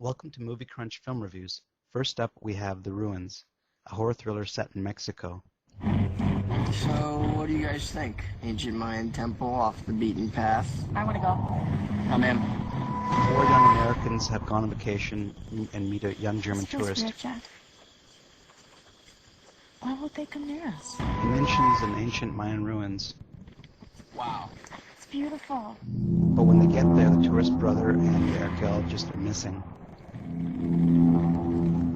Welcome to MovieCrunch Film Reviews. First up, we have The Ruins, a horror thriller set in Mexico. So, what do you guys think? Ancient Mayan temple off the beaten path? I want to go. I'm in. Four young Americans have gone on vacation and meet a young German This feels tourist. weird, Jack. Why won't they come near us? He mentions an ancient Mayan ruins, Wow. It's beautiful. but when they get there, the tourist brother and the archaeologist are missing.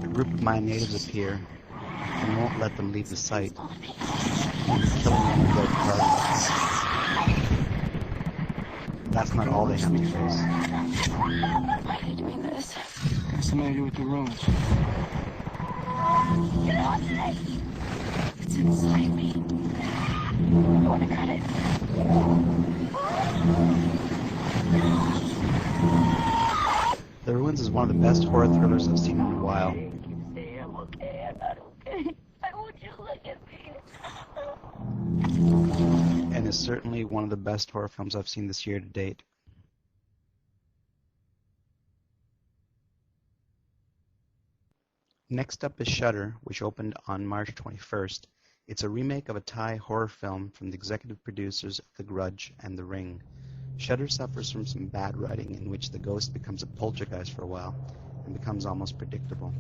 A group of Mayan natives appear and won't let them leave the site, killing them with their targets. That's not all they have to face. Why are you doing this? Has something to do with the ruins. Get off me! It's inside me. I want to cut it. The Ruins is one of the best horror thrillers I've seen in a while. I keep saying I'm okay. I'm not okay. I want you to look at me. And is certainly one of the best horror films I've seen this year to date. Next up is Shudder, which opened on March 21st. It's a remake of a Thai horror film from the executive producers of The Grudge and The Ring. Shudder suffers from some bad writing in which the ghost becomes a poltergeist for a while and becomes almost predictable.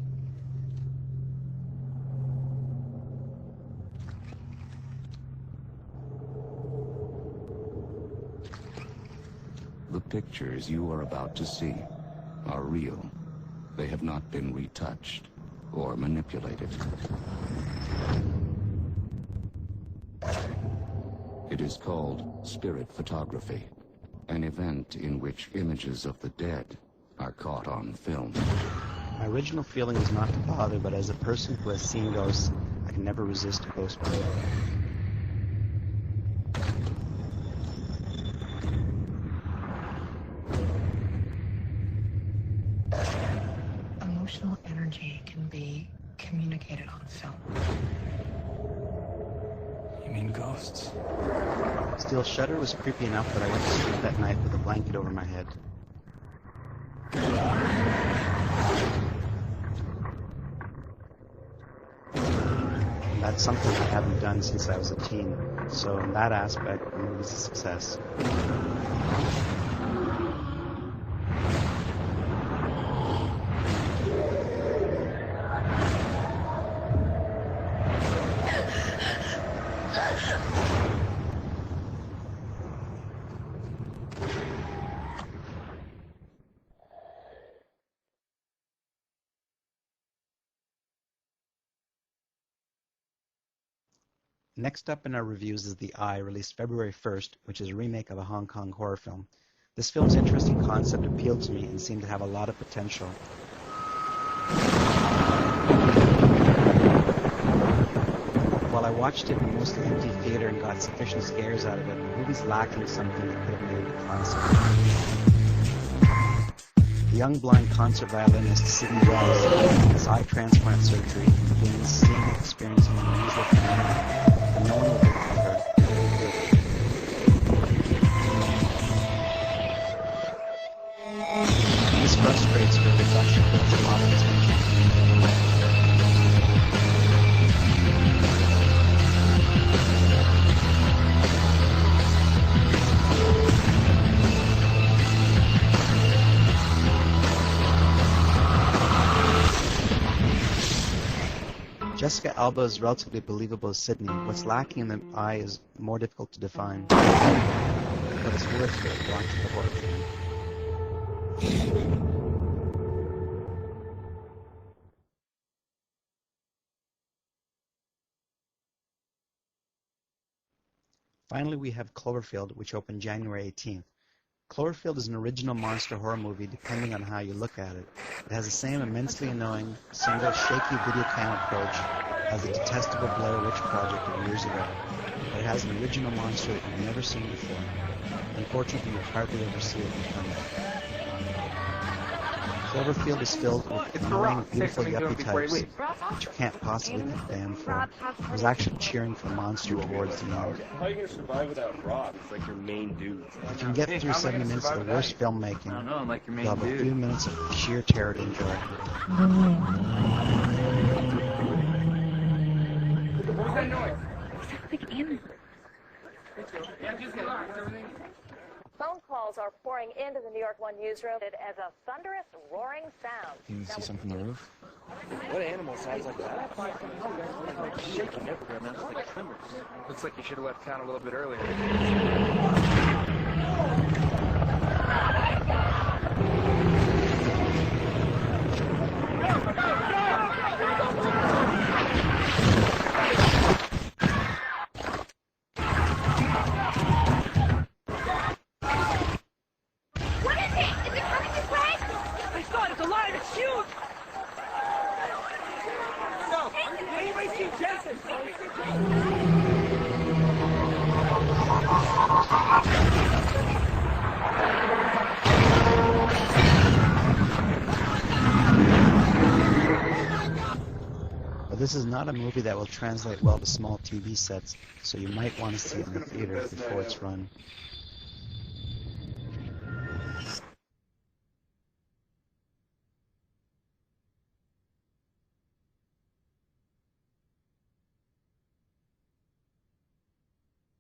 The pictures you are about to see are real. They have not been retouched or manipulated. It is called spirit photography, an event in which images of the dead are caught on film. My original feeling was not to bother, but as a person who has seen ghosts, I can never resist a ghost movie. Emotional energy can be communicated on film. You mean ghosts? Still, Shudder was creepy enough that I went to sleep that night with a blanket over my head. And that's something I haven't done since I was a teen, so in that aspect, the movie's a success. Next up in our reviews is The Eye, released February 1st, which is a remake of a Hong Kong horror film. This film's interesting concept appealed to me and seemed to have a lot of potential. While I watched it in a mostly empty theater and got sufficient scares out of it, the movie's lacking something that could have made it a classic. The young blind concert violinist Sidney Wells has eye transplant surgery and begins seeing and experiencing an unusual phenomenon. And no one will look for her. This frustrates her because she puts a lot of attention. Jessica Alba is relatively believable as Sydney. What's lacking in the eye is more difficult to define. But it's worth it watching the horror film. Finally, we have Cloverfield, which opened January 18th. Cloverfield is an original monster horror movie depending on how you look at it. It has the same immensely annoying, single, shaky video cam approach as the detestable Blair Witch Project of years ago, but it has an original monster that you've never seen before. Unfortunately, you hardly ever see it in film. Cloverfield is filled with annoying, beautiful yuppie types that you can't possibly be banned for. I was actually cheering for Monster towards the end. How are you gonna survive without Rob? It's like your main dude. If you can get through 70 minutes of the worst filmmaking, I don't know, I'm like your main you'll have a dude. few minutes of sheer terror to enjoy. What was that noise? Sounds like animals. Phone calls are pouring into the New York One newsroom as a thunderous, roaring sound. Can you see something from the roof? What animal sounds like that? Like shaking everywhere, man. It's like tremors. Looks like you should have left town a little bit earlier. What is it? Is it coming this way? I saw it! It's alive! It's huge! No! Anybody see Jason? But this is not a movie that will translate well to small TV sets, so you might want to see it in the theater before it's run.